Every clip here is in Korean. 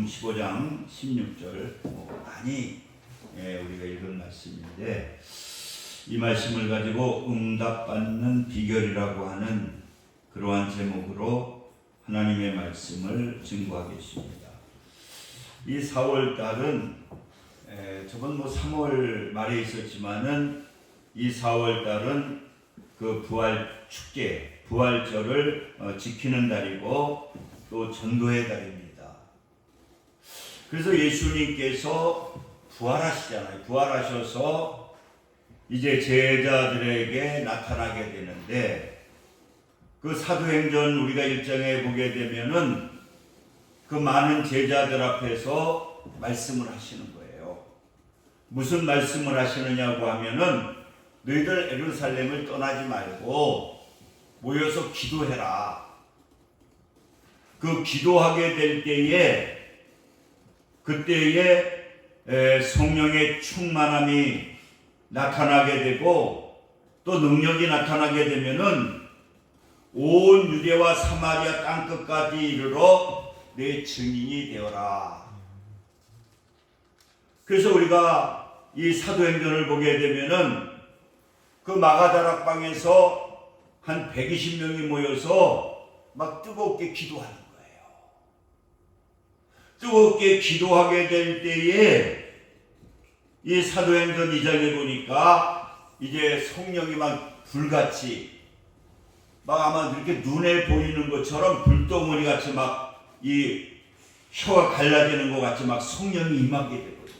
15장 16절 많이 우리가 읽은 말씀인데, 이 말씀을 가지고 응답받는 비결이라고 하는 그러한 제목으로 하나님의 말씀을 증거하겠습니다. 이 4월달은 저번 3월 말에 있었지만은 이 4월달은 그 부활 축제, 부활절을 지키는 달이고 또 전도의 달입니다. 그래서 예수님께서 부활하시잖아요. 부활하셔서 이제 제자들에게 나타나게 되는데, 그 사도행전 우리가 1장에 보게 되면은 그 많은 제자들 앞에서 말씀을 하시는 거예요. 무슨 말씀을 하시느냐고 하면은, 너희들 예루살렘을 떠나지 말고 모여서 기도해라. 그 기도하게 될 때에, 그때에 성령의 충만함이 나타나게 되고, 또 능력이 나타나게 되면은 온 유대와 사마리아 땅끝까지 이르러 내 증인이 되어라. 그래서 우리가 이 사도행전을 보게 되면은 그 마가다락방에서 한 120명이 모여서 막 뜨겁게 기도하는 거예요. 뜨겁게 기도하게 될 때에 이 사도행전 2장에 보니까 이제 성령이 막 불같이 막 아마 이렇게 눈에 보이는 것처럼 불덩어리 같이 막 이 혀가 갈라지는 것 같이 막 성령이 임하게 되거든요.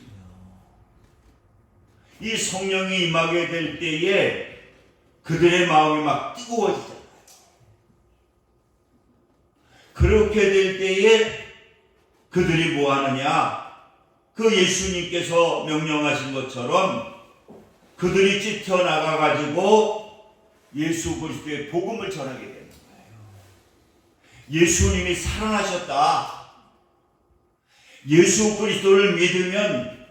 이 성령이 임하게 될 때에 그들의 마음이 막 뜨거워지잖아요. 그렇게 될 때에 그들이 뭐 하느냐? 그 예수님께서 명령하신 것처럼 그들이 찢어나가 가지고 예수 그리스도의 복음을 전하게 되는 거예요. 예수님이 살아나셨다. 예수 그리스도를 믿으면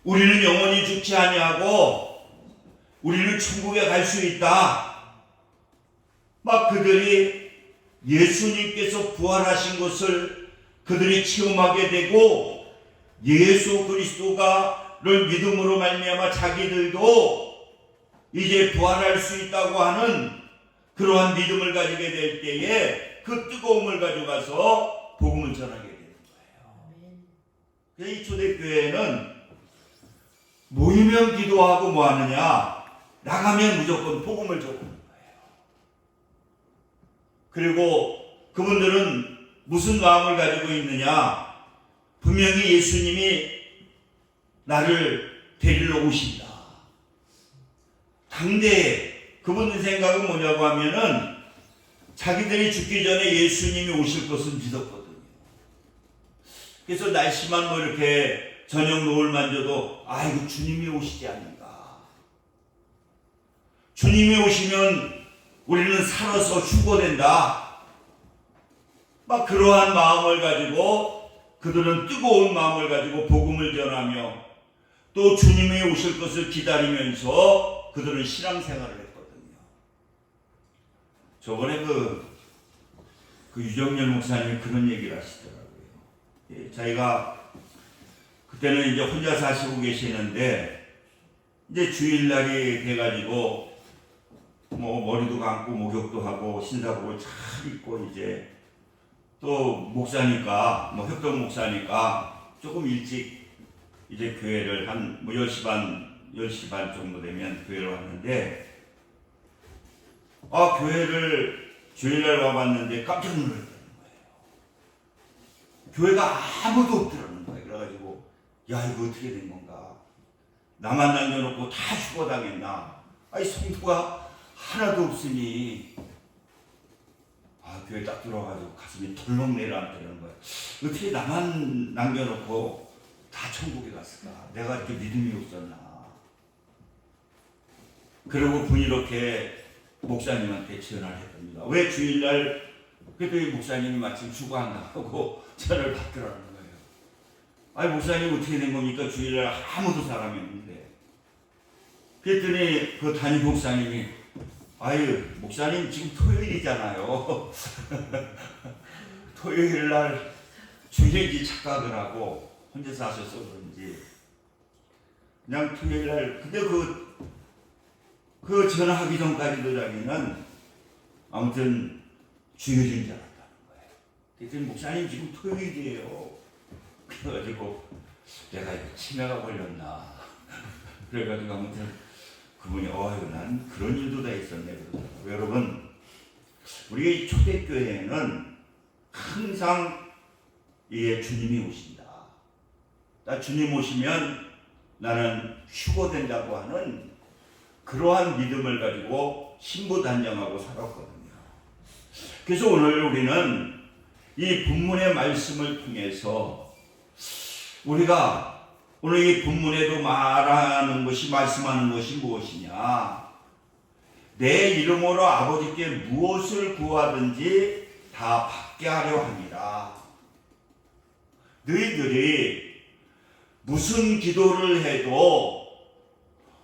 우리는 영원히 죽지 아니하고 우리는 천국에 갈 수 있다. 막 그들이 예수님께서 부활하신 것을 그들이 체험하게 되고, 예수 그리스도가를 믿음으로 말미암아 자기들도 이제 부활할 수 있다고 하는 그러한 믿음을 가지게 될 때에 그 뜨거움을 가져가서 복음을 전하게 되는 거예요. 이 초대교회는 모이면 기도하고 뭐 하느냐? 나가면 무조건 복음을 전하는 거예요. 그리고 그분들은 무슨 마음을 가지고 있느냐? 분명히 예수님이 나를 데리러 오신다. 당대에 그분 생각은 뭐냐고 하면은 자기들이 죽기 전에 예수님이 오실 것을 믿었거든요. 그래서 날씨만 뭐 이렇게 저녁 노을만 져도 이거 주님이 오시지 않는가. 주님이 오시면 우리는 살아서 휴거된다. 막 그러한 마음을 가지고 그들은 뜨거운 마음을 가지고 복음을 전하며 또 주님이 오실 것을 기다리면서 그들은 신앙생활을 했거든요. 저번에 그 유정열 목사님이 그런 얘기를 하시더라고요. 자기가 그때는 이제 혼자 사시고 계시는데 이제 주일날이 돼가지고 뭐 머리도 감고 목욕도 하고 신사복을 잘 입고 이제 또 목사니까 뭐 협동 목사니까 조금 일찍 이제 교회를 한 뭐 10시 반 정도 되면 교회를 왔는데, 교회를 주일날 와봤는데 깜짝 놀랐다는 거예요. 교회가 아무도 없더라는 거예요. 그래가지고 이거 어떻게 된 건가? 나만 남겨놓고 다 휴거당했나? 성도가 하나도 없으니 교회 딱 들어가지고 가슴이 덜렁 내려앉는 거예요. 어떻게 나만 남겨놓고 다 천국에 갔을까? 내가 이렇게 믿음이 없었나? 그리고 분이 이렇게 목사님한테 전화를 했답니다. 왜 주일날, 그랬더니 목사님이 마침 주관가 하고 전화를 받더라는 거예요. 목사님 어떻게 된 겁니까? 주일날 아무도 사람이 없는데. 그랬더니 그 담임 목사님이 목사님 지금 토요일이잖아요. 토요일날 주일이 착각을 하고 혼자서 하셔서 그런지 그냥 토요일날 근데 그 전화하기 전까지도 자기는 아무튼 주일인 줄 알았다는 거예요. 그랬더니 목사님 지금 토요일이에요. 그래가지고 내가 이거 치매가 걸렸나 그래가지고 아무튼 그분이 난 그런 일도 다 있었네 그러더라고요. 여러분 우리가 이 초대교회에는 항상 이게 주님이 오신다. 나 주님 오시면 나는 휴거된다고 하는 그러한 믿음을 가지고 신부단장하고 살았거든요. 그래서 오늘 우리는 이 본문의 말씀을 통해서 우리가 오늘 이 본문에도 말하는 것이 말씀하는 것이 무엇이냐? 내 이름으로 아버지께 무엇을 구하든지 다 받게 하려 합니다. 너희들이 무슨 기도를 해도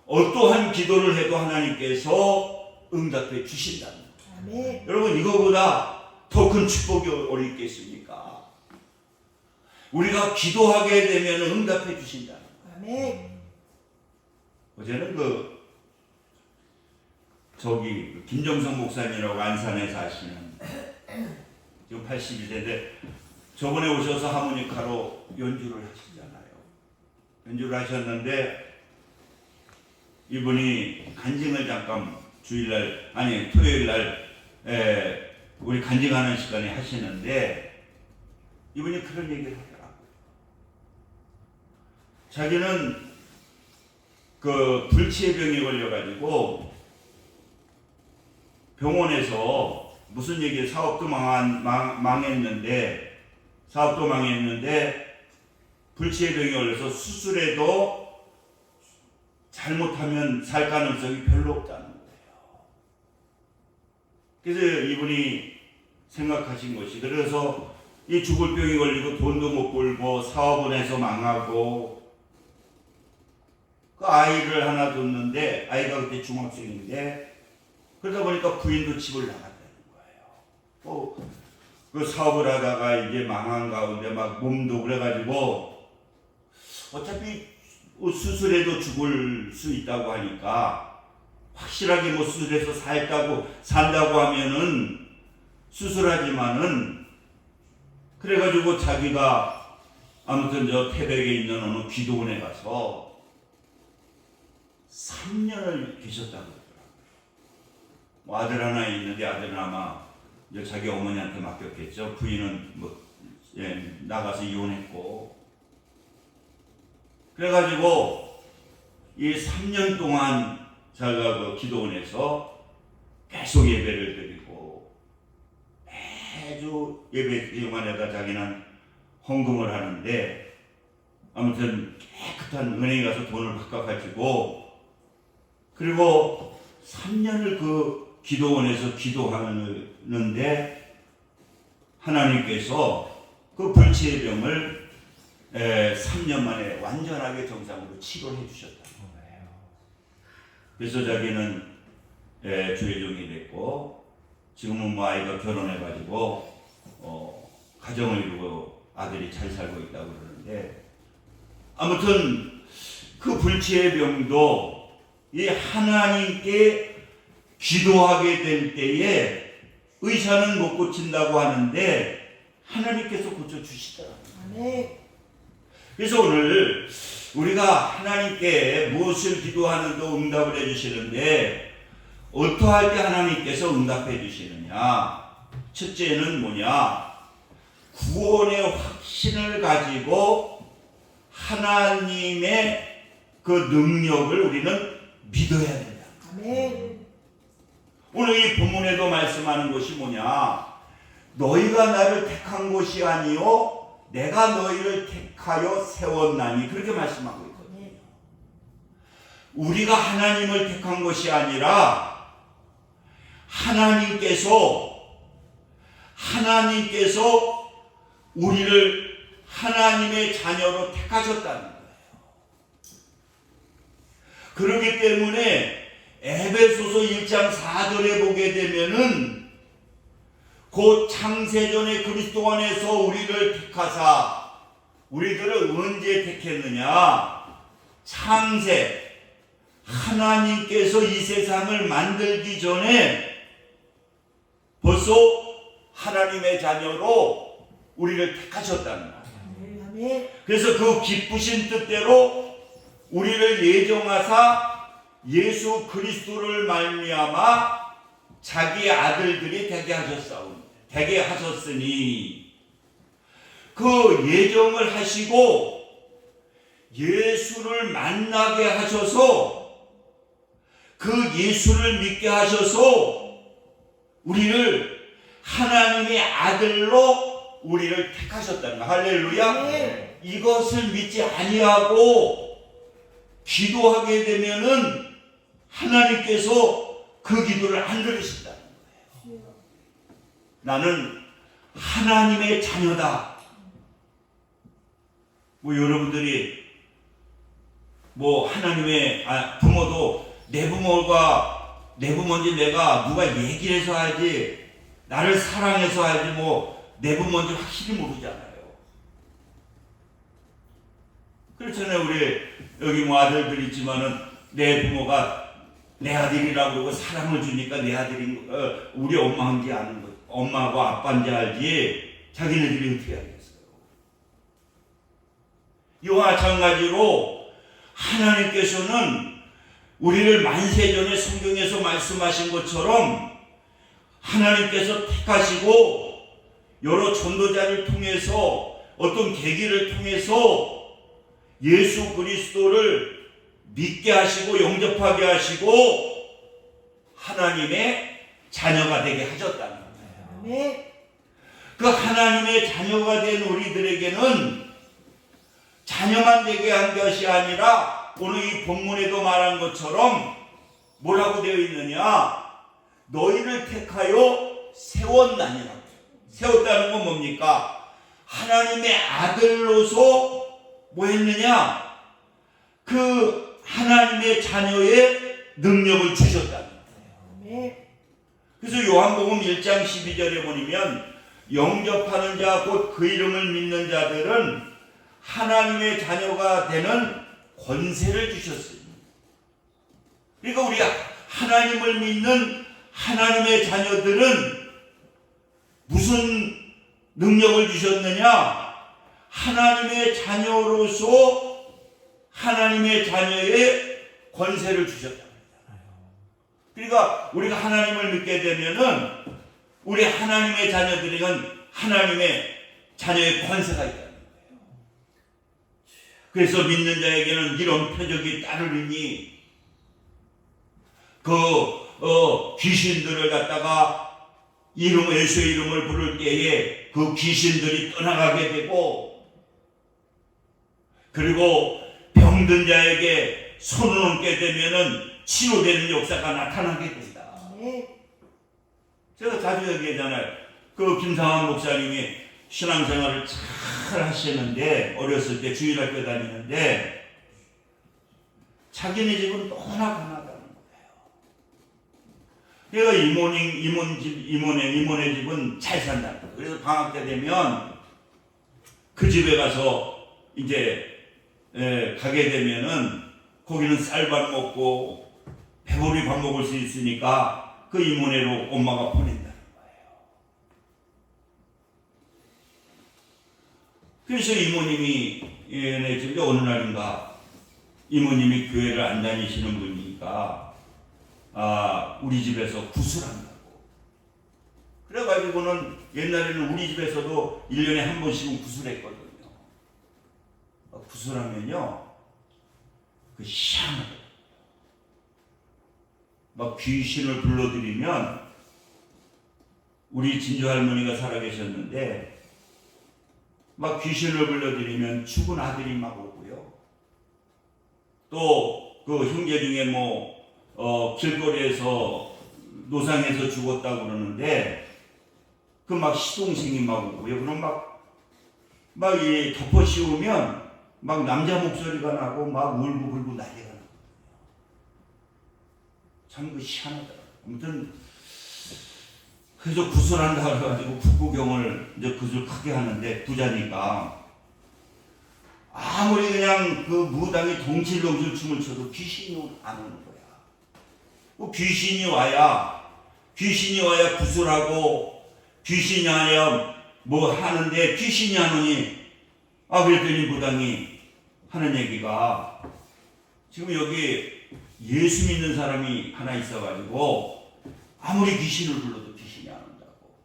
어떠한 기도를 해도 하나님께서 응답해 주신다는 거예요. 아멘. 여러분 이거보다 더 큰 축복이 어디 있겠습니까? 우리가 기도하게 되면 응답해 주신다는 거예요. 아멘. 어제는 김정성 목사님이라고 안산에 사시는 지금 82세인데 저번에 오셔서 하모니카로 연주를 하시잖아요. 연주를 하셨는데 이분이 간증을 잠깐 토요일날 우리 간증하는 시간에 하시는데 이분이 그런 얘기를 하더라고요. 자기는 그 불치병에 걸려가지고 병원에서 무슨 얘기 사업도 망했는데 불치병에 걸려서 수술해도 잘못하면 살 가능성이 별로 없다는 거예요. 그래서 이분이 생각하신 것이 그래서 이 죽을 병이 걸리고 돈도 못 벌고 사업은 해서 망하고 그 아이를 하나 뒀는데 아이가 그때 중학생인데 그러다 보니까 부인도 집을 나갔다는 거예요. 그 사업을 하다가 이제 망한 가운데 막 몸도 그래가지고 어차피 수술해도 죽을 수 있다고 하니까 확실하게 뭐 수술해서 산다고 하면은 수술하지만은 그래가지고 자기가 아무튼 저 태백에 있는 어느 기도원에 가서 3년을 계셨다고 그러더라고요. 뭐 아들 하나 있는데 아들은 아마 이제 자기 어머니한테 맡겼겠죠. 부인은 나가서 이혼했고. 그래가지고 이 3년 동안 자기가 그 기도원에서 계속 예배를 드리고 매주 예배 시간마다 자기는 헌금을 하는데 아무튼 깨끗한 은행에 가서 돈을 바꿔가지고 그리고 3년을 그 기도원에서 기도하는데 하나님께서 그 불치의 병을 3년 만에 완전하게 정상으로 치료해 주셨다는 거예요. 그래서 자기는 주의종이 됐고 지금은 뭐 아이가 결혼해가지고 가정을 이루고 아들이 잘 살고 있다고 그러는데 아무튼 그 불치의 병도 이 하나님께 기도하게 될 때에 의사는 못 고친다고 하는데 하나님께서 고쳐주시더라고요. 아멘. 그래서 오늘 우리가 하나님께 무엇을 기도하는도 응답을 해주시는데 어떠할 때 하나님께서 응답해 주시느냐? 첫째는 뭐냐? 구원의 확신을 가지고 하나님의 그 능력을 우리는 믿어야 된다. 아멘. 오늘 이 본문에도 말씀하는 것이 뭐냐? 너희가 나를 택한 것이 아니요 내가 너희를 택하여 세웠나니 그렇게 말씀하고 있거든요. 우리가 하나님을 택한 것이 아니라 하나님께서 우리를 하나님의 자녀로 택하셨다는 거예요. 그렇기 때문에 에베소서 1장 4절에 보게 되면은 곧 창세전에 그리스도 안에서 우리를 택하사, 우리들을 언제 택했느냐? 창세, 하나님께서 이 세상을 만들기 전에 벌써 하나님의 자녀로 우리를 택하셨다는 거예요. 그래서 그 기쁘신 뜻대로 우리를 예정하사 예수 그리스도를 말미암아 자기 아들들이 되게 하셨으니, 그 예정을 하시고 예수를 만나게 하셔서, 그 예수를 믿게 하셔서 우리를 하나님의 아들로 우리를 택하셨다는 거야. 할렐루야. 네. 이것을 믿지 아니하고 기도하게 되면은 하나님께서 그 기도를 안 들으신다는 거예요. 나는 하나님의 자녀다. 뭐 여러분들이 뭐 하나님의 부모도 내 부모인지 내가 누가 얘기를 해서 하지, 나를 사랑해서 하지 뭐 내 부모인지 확실히 모르잖아요. 그렇잖아요. 우리 여기 뭐 아들들 있지만은 내 부모가 내 아들이라고 그러고 사랑을 주니까 내 아들인 우리 엄마인지 아는 거, 엄마하고 아빠인지 알지 자기네들이 어떻게 알겠어요. 이와 마찬가지로 하나님께서는 우리를 만세전에 성경에서 말씀하신 것처럼 하나님께서 택하시고 여러 전도자를 통해서 어떤 계기를 통해서 예수 그리스도를 믿게 하시고 영접하게 하시고 하나님의 자녀가 되게 하셨다는 거예요. 그 하나님의 자녀가 된 우리들에게는 자녀만 되게 한 것이 아니라 오늘 이 본문에도 말한 것처럼 뭐라고 되어 있느냐? 너희를 택하여 세웠나니라. 세웠다는 건 뭡니까? 하나님의 아들로서 뭐 했느냐? 그 하나님의 자녀의 능력을 주셨다는 거예요. 그래서 요한복음 1장 12절에 보면 영접하는 자 곧 그 이름을 믿는 자들은 하나님의 자녀가 되는 권세를 주셨습니다. 그러니까 우리가 하나님을 믿는 하나님의 자녀들은 무슨 능력을 주셨느냐? 하나님의 자녀로서 하나님의 자녀의 권세를 주셨다. 그러니까 우리가 하나님을 믿게 되면은 우리 하나님의 자녀들에게는 하나님의 자녀의 권세가 있다는 거예요. 그래서 믿는 자에게는 이런 표적이 따르리니 귀신들을 갖다가 예수의 이름을 부를 때에 그 귀신들이 떠나가게 되고, 그리고 병든 자에게 손을 얹게 되면은 치료되는 역사가 나타나게 된다. 제가 자주 얘기하잖아요. 그 김상환 목사님이 신앙생활을 잘 하시는데, 어렸을 때 주일학교 다니는데 자기네 집은 너무나 가난하다는 거예요. 그래서 이모네 집은 잘 산다는 거예요. 그래서 방학 때 되면 그 집에 가서 이제 가게 되면은 거기는 쌀밥 먹고 배부리 밥 먹을 수 있으니까 그 이모네로 엄마가 보낸다는 거예요. 그래서 이모님이 집에 어느 날인가 이모님이 교회를 안 다니시는 분이니까 우리 집에서 구슬한다고. 그래가지고는 옛날에는 우리 집에서도 1년에 한 번씩은 구슬했거든요. 구슬하면요 그 희한하다. 막 귀신을 불러들이면, 우리 진주 할머니가 살아계셨는데 막 귀신을 불러들이면 죽은 아들이 막 오고요. 또 그 형제 중에 길거리에서 노상에서 죽었다고 그러는데 그 막 시동생이 막 오고요. 그럼 막 이 덮어 씌우면 막 남자 목소리가 나고 막 울고 불고 난리가 나고. 참 그 희한하더라고요. 아무튼 그래서 구슬한다 그래가지고 북구경을 이제 구슬 크게 하는데 부자니까 아무리 그냥 그 무당이 덩실덩실 춤을 춰도 귀신이 안 오는 거야. 뭐 귀신이 와야 구슬하고 귀신이 와야 뭐 하는데 귀신이 안 오니 그랬더니 무당이 하는 얘기가 지금 여기 예수 믿는 사람이 하나 있어가지고 아무리 귀신을 불러도 귀신이 안 온다고.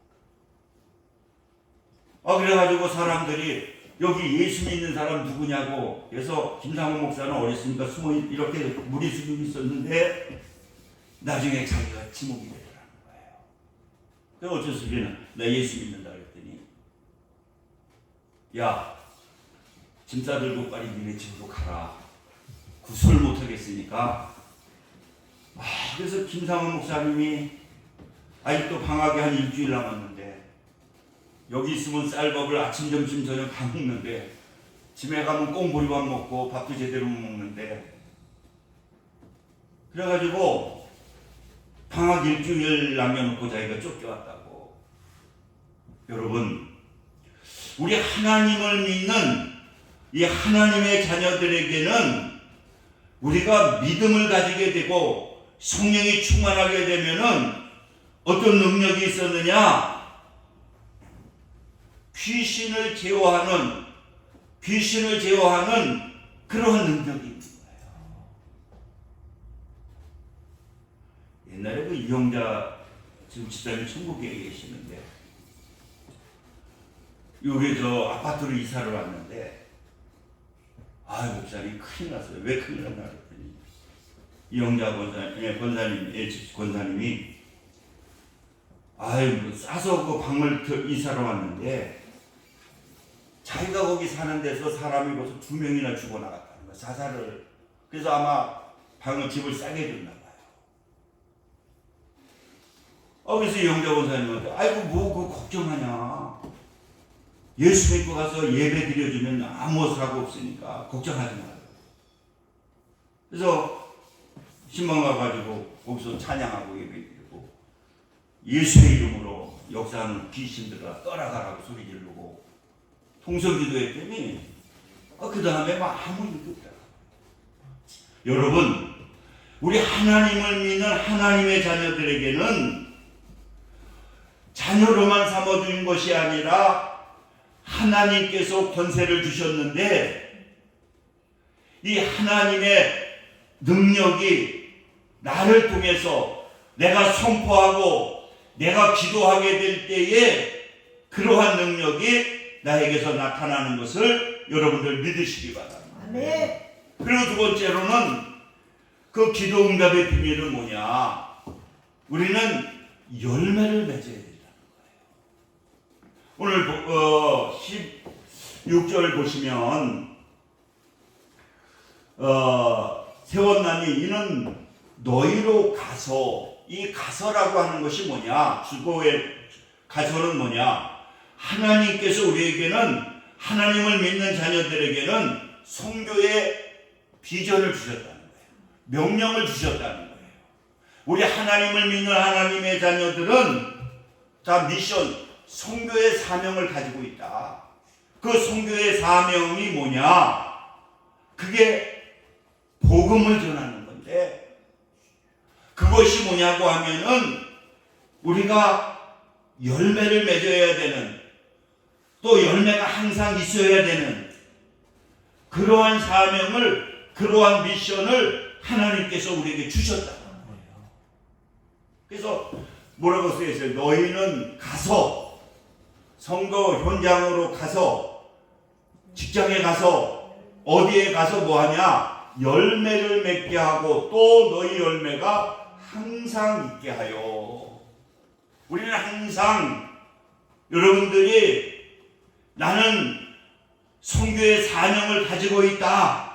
그래가지고 사람들이 여기 예수 믿는 사람 누구냐고 그래서 김상훈 목사는 어렸으니까 숨어 이렇게 무리수도 있었는데 나중에 자기가 지목이 되더라는 거예요. 그래서 어쩔 수 없이 나 예수 믿는다 그랬더니 야 짐 싸들고 빨리 니네 집으로 가라. 구슬을 못하겠으니까. 그래서 김상훈 목사님이 아직도 방학이 한 일주일 남았는데 여기 있으면 쌀밥을 아침 점심 저녁 다 먹는데 집에 가면 꽁보리밥 먹고 밥도 제대로 못 먹는데 그래가지고 방학 일주일 남겨놓고 자기가 쫓겨왔다고. 여러분 우리 하나님을 믿는 이 하나님의 자녀들에게는 우리가 믿음을 가지게 되고 성령이 충만하게 되면은 어떤 능력이 있었느냐? 귀신을 제어하는 그러한 능력이 있는 거예요. 옛날에 그 이영자 지금 집사님 천국에 계시는데 여기 저 아파트로 이사를 왔는데 목사님 큰일 났어요. 왜 큰일 났나 그랬더니 이영자 권사님이 싸서 그 방을 이사로 왔는데 자기가 거기 사는 데서 사람이 벌써 2명이나 죽어나갔다는 거야. 자살을. 그래서 아마 집을 싸게 줬나 봐요. 그래서 이영자 권사님한테 뭐 걱정하냐. 예수 믿고 가서 예배 드려주면 아무 사고 없으니까 걱정하지 말아요. 그래서 신방 가가지고 거기서 찬양하고 예배 드리고 예수의 이름으로 역사하는 귀신들아 떠나가라고 소리 지르고 통성기도 했더니 그 다음에 아무 일도 없다. 여러분 우리 하나님을 믿는 하나님의 자녀들에게는 자녀로만 삼아준 것이 아니라 하나님께서 권세를 주셨는데 이 하나님의 능력이 나를 통해서 내가 선포하고 내가 기도하게 될 때에 그러한 능력이 나에게서 나타나는 것을 여러분들 믿으시기 바랍니다. 네. 그리고 두 번째로는 그 기도 응답의 비밀은 뭐냐? 우리는 열매를 맺어야 된다는 거예요. 오늘 16절 보시면 세웠나니 이는 너희로 가서, 이 가서라고 하는 것이 뭐냐? 주거의 가서는 뭐냐? 하나님께서 우리에게는, 하나님을 믿는 자녀들에게는 선교의 비전을 주셨다는 거예요. 명령을 주셨다는 거예요. 우리 하나님을 믿는 하나님의 자녀들은 다 미션, 선교의 사명을 가지고 있다. 그 선교의 사명이 뭐냐? 그게 복음을 전하는 건데, 그것이 뭐냐고 하면은 우리가 열매를 맺어야 되는, 또 열매가 항상 있어야 되는 그러한 사명을, 그러한 미션을 하나님께서 우리에게 주셨다는 거예요. 그래서 뭐라고 써있어요? 너희는 가서, 선거 현장으로 가서, 직장에 가서, 어디에 가서 뭐하냐? 열매를 맺게 하고 또 너희 열매가 항상 있게 하여. 우리는 항상, 여러분들이 나는 선교의 사명을 가지고 있다.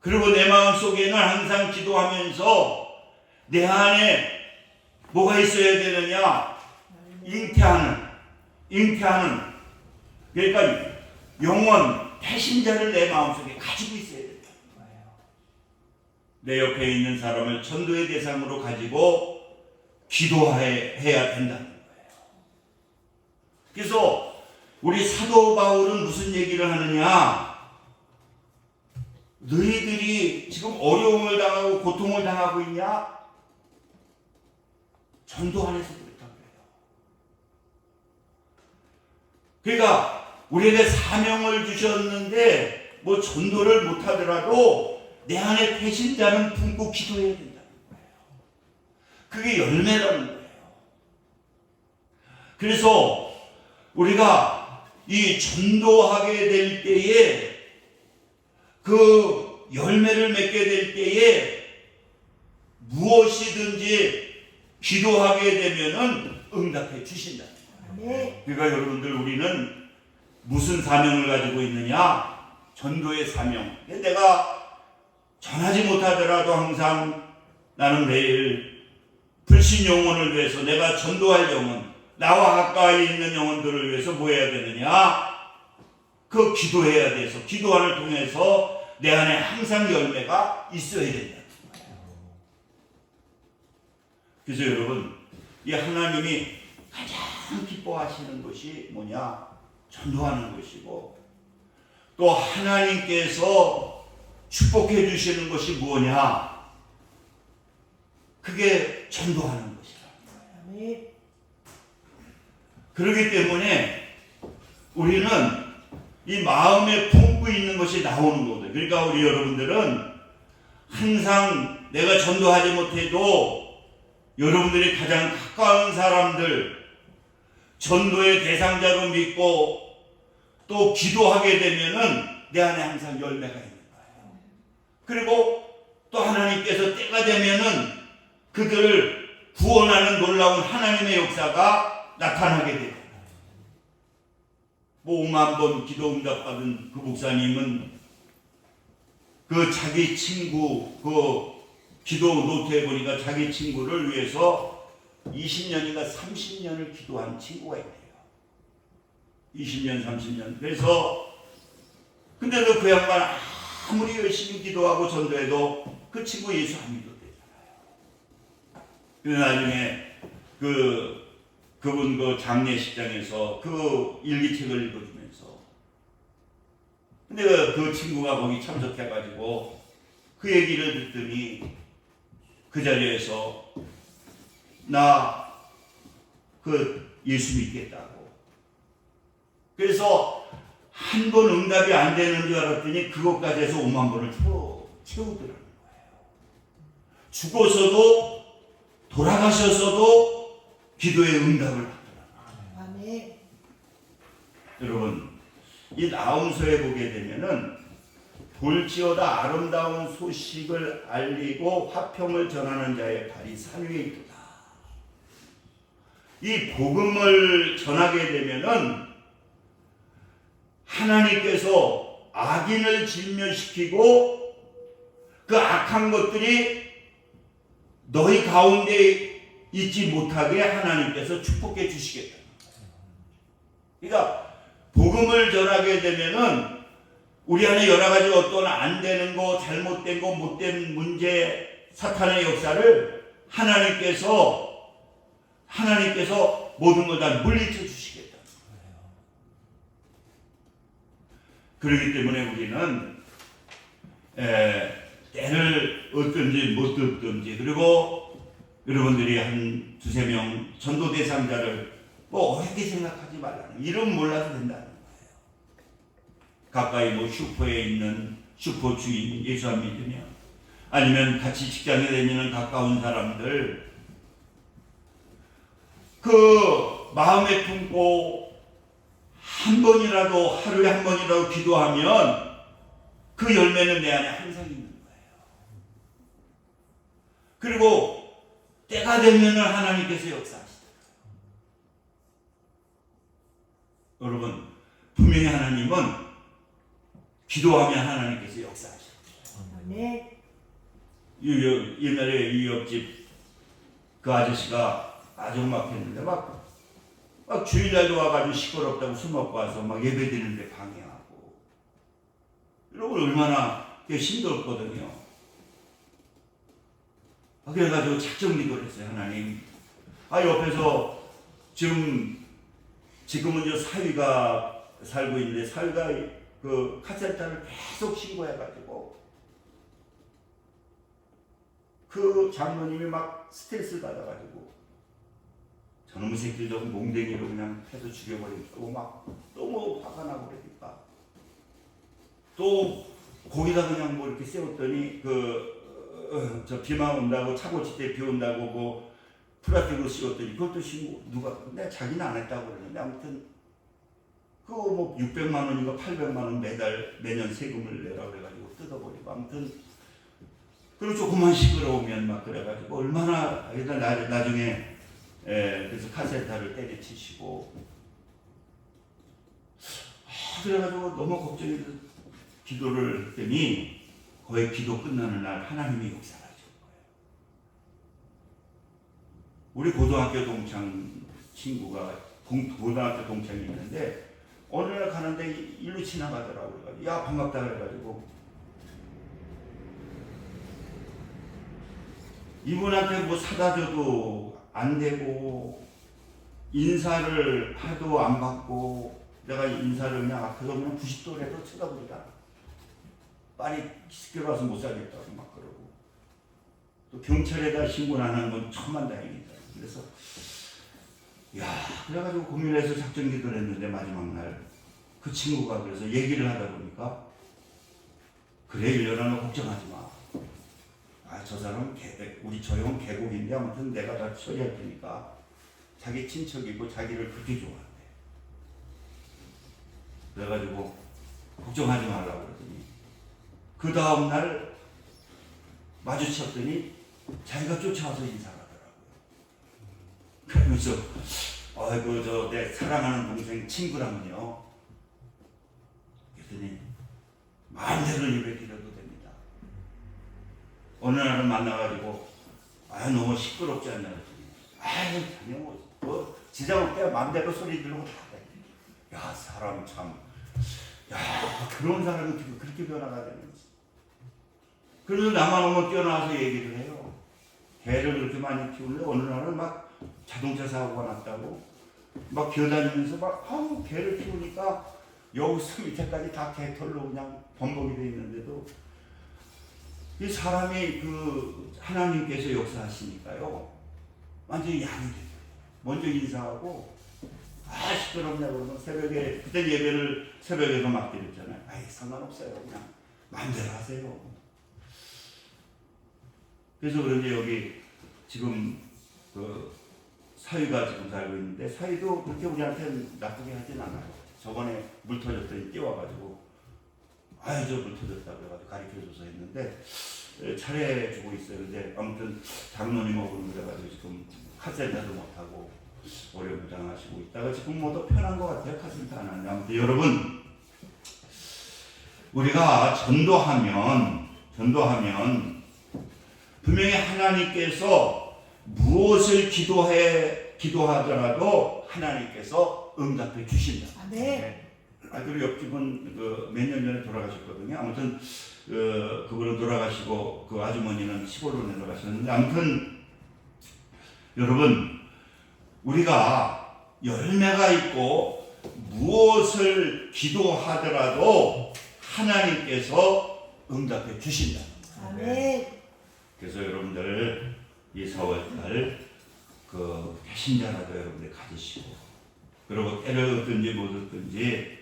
그리고 내 마음속에는 항상 기도하면서 내 안에 뭐가 있어야 되느냐? 잉태하는. 그러니까 영원 배신자를 내 마음속에 가지고 있어야 된다는 거예요. 내 옆에 있는 사람을 전도의 대상으로 가지고 기도해야 된다는 거예요. 그래서 우리 사도 바울은 무슨 얘기를 하느냐? 너희들이 지금 어려움을 당하고 고통을 당하고 있냐? 전도 안에서 그랬다는 거예요. 그러니까 우리에게 사명을 주셨는데 뭐 전도를 못하더라도 내 안에 배신자는 품고 기도해야 된다는 거예요. 그게 열매라는 거예요. 그래서 우리가 이 전도하게 될 때에 그 열매를 맺게 될 때에 무엇이든지 기도하게 되면은 응답해 주신다. 그러니까 여러분들 우리는 무슨 사명을 가지고 있느냐? 전도의 사명. 내가 전하지 못하더라도 항상 나는 매일 불신 영혼을 위해서 내가 전도할 영혼, 나와 가까이 있는 영혼들을 위해서 뭐 해야 되느냐? 그 기도해야 돼서 기도를 통해서 내 안에 항상 열매가 있어야 된다. 그래서 여러분, 이 하나님이 가장 기뻐하시는 것이 뭐냐? 전도하는 것이고, 또 하나님께서 축복해 주시는 것이 뭐냐? 그게 전도하는 것이다. 그렇기 때문에 우리는 이 마음에 품고 있는 것이 나오는 거거든요. 그러니까 우리 여러분들은 항상 내가 전도하지 못해도 여러분들이 가장 가까운 사람들, 전도의 대상자로 믿고 또 기도하게 되면은 내 안에 항상 열매가 있는 거예요. 그리고 또 하나님께서 때가 되면은 그들을 구원하는 놀라운 하나님의 역사가 나타나게 돼요. 뭐 5만 번 기도 응답 받은 그 목사님은 그 자기 친구 그 기도 노트에 보니까 자기 친구를 위해서 20년인가 30년을 기도한 친구가 있대요. 20년, 30년. 그래서 근데도 그 양반 아무리 열심히 기도하고 전도해도 그 친구 예수 안 믿었대잖아요. 그래서 나중에 그분 그 장례식장에서 그 일기책을 읽어주면서 근데 그 친구가 거기 참석해가지고 그 얘기를 듣더니 그 자리에서 나 그 예수 믿겠다고. 그래서 한 번 응답이 안 되는 줄 알았더니 그것까지 해서 5만 번을 채우더라는 거예요. 죽어서도 돌아가셨어도 기도의 응답을 받더라는 거예요. 여러분, 이 나홈서에 보게 되면은 볼지어다 아름다운 소식을 알리고 화평을 전하는 자의 발이 산 위에 있도다. 이 복음을 전하게 되면은 하나님께서 악인을 진멸시키고 그 악한 것들이 너희 가운데 있지 못하게 하나님께서 축복해 주시겠다. 그러니까 복음을 전하게 되면은 우리 안에 여러 가지 어떤 안 되는 거, 잘못된 거, 못된 문제, 사탄의 역사를 하나님께서 모든 걸 다 물리쳐 주시겠다. 그렇기 때문에 우리는 때를 얻든지 못 얻든지, 그리고 여러분들이 한 두세 명 전도 대상자를 뭐 어렵게 생각하지 말라는, 이름 몰라도 된다는 거예요. 가까이 뭐 슈퍼에 있는 슈퍼 주인 예수 안 믿으면, 아니면 같이 직장에 다니는 가까운 사람들 그 마음에 품고 한 번이라도, 하루에 한 번이라도 기도하면 그 열매는 내 안에 항상 있는 거예요. 그리고 때가 되면 하나님께서 역사하시더라고요. 여러분, 분명히 하나님은 기도하면 하나님께서 역사하시더라고요. 옛날에 이 옆집 그 아저씨가 아주 막했는데 막 주일날도 와가지고 시끄럽다고 술 먹고 와서 막 예배 드리는데 방해하고, 여러분 얼마나 힘들었거든요. 그래가지고 작정 기도를 했어요. 하나님, 옆에서 지금 지금은 저 사위가 살고 있는데 사위가 그 카센터를 계속 신고해가지고 그 장로님이 막 스트레스를 받아가지고 저놈의 새끼들 좀 몽댕이로 그냥 해서 죽여버리고 막 너무 화가 나고 그러니까 또 거기다 그냥 뭐 이렇게 세웠더니 저 비만 온다고 차고치 때 비 온다고 뭐 플라스틱으로 씌웠더니 그것도 신고 누가 내가 자기는 안 했다고 그러는데 아무튼 그거 뭐 600만 원인가 800만 원 매년 세금을 내라 그래가지고 뜯어버리고 아무튼 그리고 조금만 시끄러우면 막 그래가지고 얼마나 일단 나중에 그래서 카센터를 때려치시고 그래가지고 너무 걱정이 돼서 기도를 했더니 거의 기도 끝나는 날 하나님이 역사를 하신 거예요. 우리 고등학교 동창 친구가 고등학교 동창이 있는데 어느 날 가는데 일로 지나가더라고 그래가지고 야 반갑다 그래가지고 이분한테 뭐 사다 줘도 안 되고 인사를 해도 안 받고 내가 인사를 그냥 앞에서 그냥 90도라도 쳐다보니까 빨리 시켜가서 못 살겠다고 막 그러고 또 경찰에다 신고를 안 한 건 천만다행이다. 그래서 그래가지고 고민해서 작전기도를 했는데 마지막 날 그 친구가 그래서 얘기를 하다 보니까 그래 일년아 너 걱정하지 마. 저 사람 우리 저 형은 계곡인데 아무튼 내가 다 처리할 테니까 자기 친척이고 자기를 그렇게 좋아한대. 그래가지고 걱정하지 말라고 그러더니 그 다음날 마주쳤더니 자기가 쫓아와서 인사를 하더라고요. 그러면서 아이고 저 내 사랑하는 동생 친구라면요. 그랬더니 마음대로 예배 드려도 됩니다. 어느 날은 만나가지고 너무 시끄럽지 않냐 그랬더니 전혀 뭐 지장 없게 마음대로 소리 지르고 다 해. 사람 참 그런 사람이 그렇게 변화가 되는 거지. 그래서 나만 오면 뛰어나와서 얘기를 해요. 개를 그렇게 많이 키우는데 어느 날은 막 자동차 사고가 났다고 막 기어다니면서 막 개를 키우니까 여기서 밑에까지 다 개털로 그냥 범벅이 돼 있는데도 이 사람이 하나님께서 역사하시니까요 완전히 양이 돼요. 먼저 인사하고 시끄럽냐 그러면 새벽에 그때 예배를 새벽에서 막 드렸잖아요. 상관없어요. 그냥 마음대로 하세요. 그래서 그런지 여기 지금 사위가 지금 살고 있는데 사위도 그렇게 우리한테 나쁘게 하진 않아요. 저번에 물 터졌더니 뛰어와가지고 저 물 터졌다 그래가지고 가르쳐줘서 했는데 잘해주고 있어요. 근데 아무튼 장로님하고는 그래가지고 지금 카센터도 못하고 오래무장하시고 있다가 지금 더 편한 것 같아요. 카센터 안 하는데 아무튼 여러분 우리가 전도하면 분명히 하나님께서 무엇을 기도하더라도 하나님께서 응답해 주신다. 네. 그리고 옆집은 몇 년 전에 돌아가셨거든요. 아무튼 그분은 돌아가시고 그 아주머니는 시골로 내려가셨는데 아무튼 여러분 우리가 열매가 있고 무엇을 기도하더라도 하나님께서 응답해 주신다. 네. 그래서 여러분들 이 4월달 배신자라도 여러분들 가지시고 그리고 때를 얻든지 못 얻든지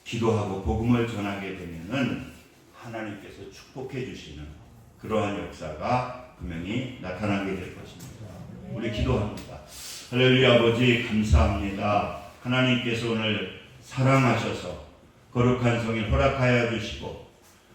기도하고 복음을 전하게 되면은 하나님께서 축복해 주시는 그러한 역사가 분명히 나타나게 될 것입니다. 우리 기도합니다. 할렐루야. 아버지 감사합니다. 하나님께서 오늘 사랑하셔서 거룩한 성에 허락하여 주시고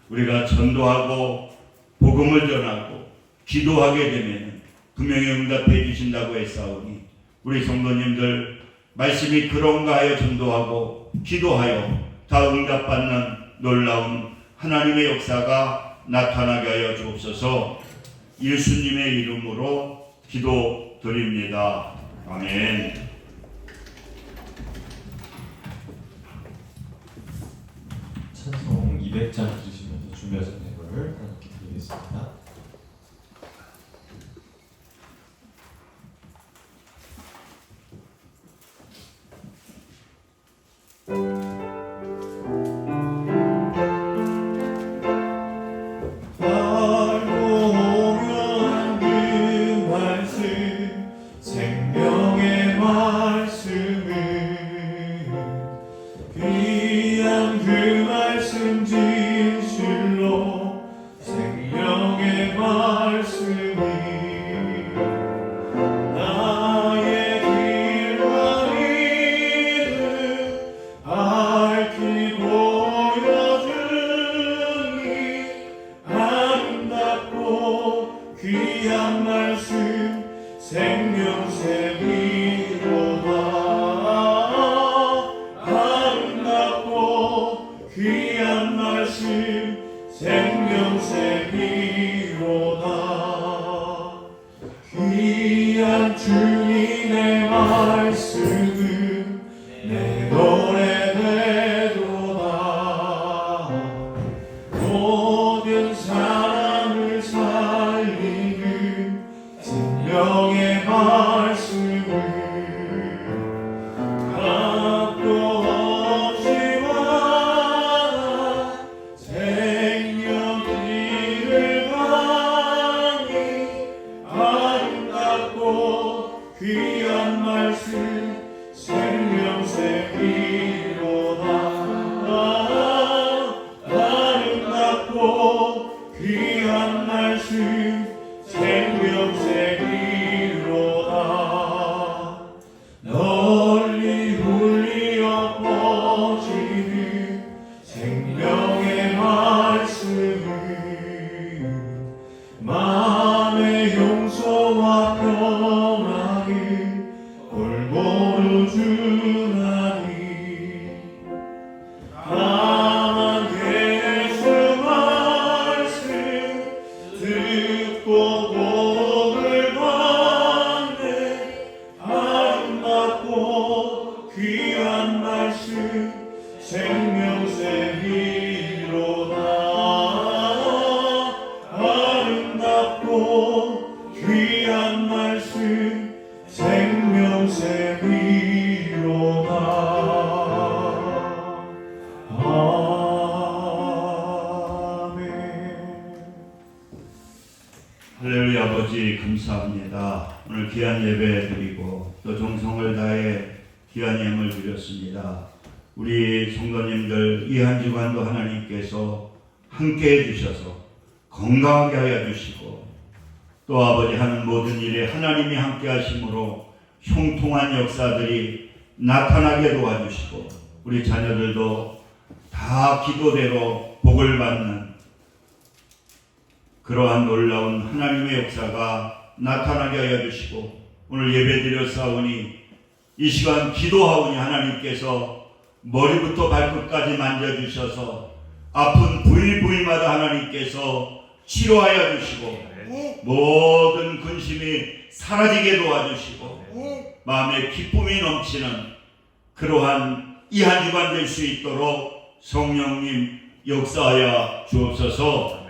우리가 전도하고 복음을 전하고 기도하게 되면 분명히 응답해 주신다고 했사오니 우리 성도님들 말씀이 그런가 하여 전도하고 기도하여 다 응답받는 놀라운 하나님의 역사가 나타나게 하여 주옵소서. 예수님의 이름으로 기도드립니다. 아멘. 찬송 200장 주시면서 준비하신 내용을 하나님께 드리겠습니다. 말씀 진실로 생명의 말씀이 나의 길과 믿음 밝히 보여주니 아름답고 귀한 말씀 생명샘이로다. 아름답고 귀한 말씀 생명샘이로다. 귀한 주님의 말씀은 내 노래 되도다. 모든 사람을 살리는 생명의 말씀을 값도 없이 받아 생명길을 가니 아름답고 귀한 말씀 생명샘이로다. 아름답고 귀한 말씀 생명샘이로다. 널리 울리어 퍼지는 생명의 말씀은 마음의 용서와 평안을 골고루 주나니 다만 예수 말씀 듣고 복을 받네. 아름답고 귀한 말씀 생명샘이로다. 아름답고 귀한 말씀 생명샘이로다. 아멘. 할렐루야. 아버지 감사합니다. 오늘 귀한 예배 드리고 또 정성을 다해 귀한 예물 드렸습니다. 우리 성도님들 이 한 주간도 하나님께서 함께 해주셔서 건강하게 하여 주시고 또 아버지 하는 모든 일에 하나님이 함께 하심으로 형통한 역사들이 나타나게 도와주시고 우리 자녀들도 다 기도대로 복을 받는 그러한 놀라운 하나님의 역사가 나타나게 하여 주시고 오늘 예배드려 싸우니 이 시간 기도하오니 하나님께서 머리부터 발끝까지 만져주셔서 아픈 부위부위마다 하나님께서 치료하여 주시고 모든 근심이 사라지게 도와주시고 마음에 기쁨이 넘치는 그러한 이 한 주간 될 수 있도록 성령님 역사하여 주옵소서.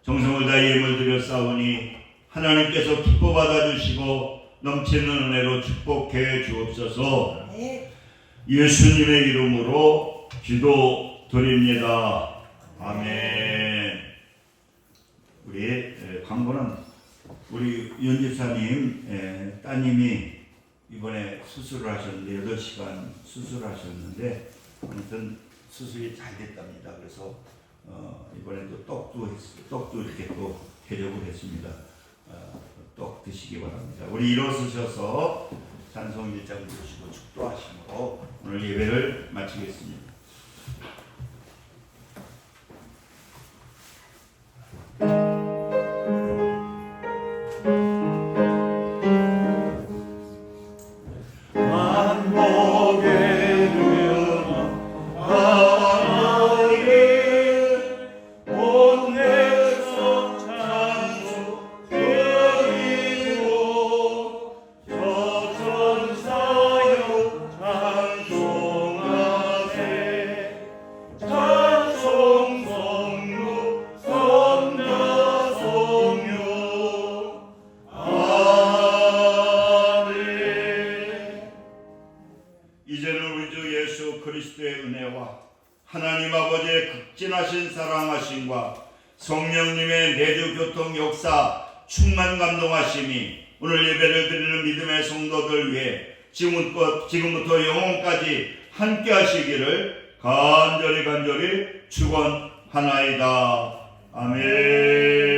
정성을 다해 예물 드려 싸우니 하나님께서 기뻐 받아주시고 넘치는 은혜로 축복해 주옵소서. 예수님의 이름으로 기도드립니다. 아멘. 우리 광고는 우리 연집사님 따님이 이번에 수술을 하셨는데 8시간 수술하셨는데 아무튼 수술이 잘 됐답니다. 그래서 이번에 또 떡도 이렇게 또 해려고 했습니다. 떡 드시기 바랍니다. 우리 일어서셔서 찬송 1장 부르시고 축도하심으로 오늘 예배를 마치겠습니다. 하나님 아버지의 극진하신 사랑하심과 성령님의 내주 교통 역사 충만 감동하심이 오늘 예배를 드리는 믿음의 성도들 위해 지금부터 영혼까지 함께 하시기를 간절히 축원하나이다. 아멘.